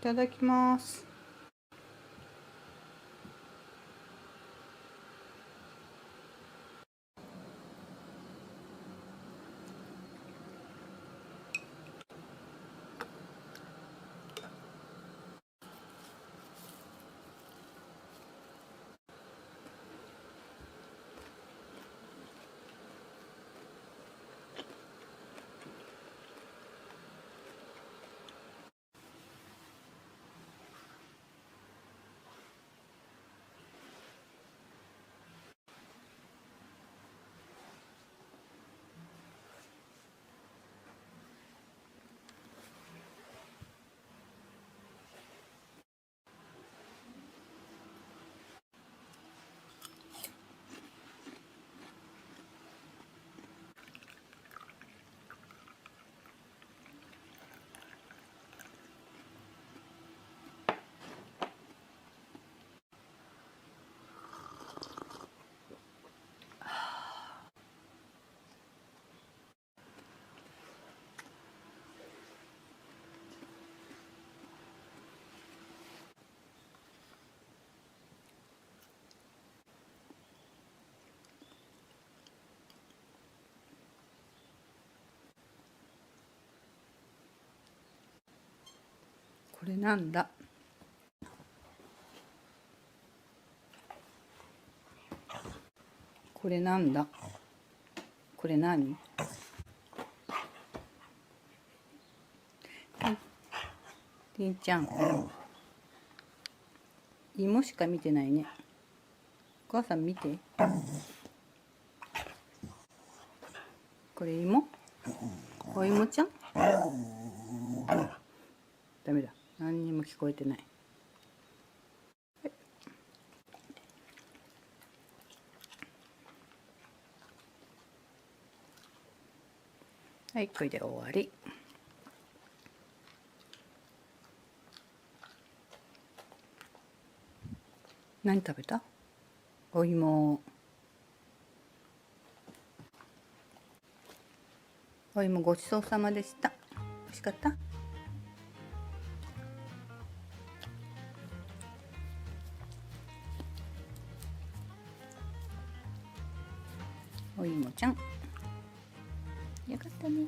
ただきます。これなんだ。これなんだ。これ何？りんちゃん、芋しか見てないね。お母さん見て。これ芋？お芋ちゃん？ダメだ。何にも聞こえてない。はい、これで終わり。何食べた？お芋。お芋ごちそうさまでした。美味しかった？お芋ちゃん。よかったね。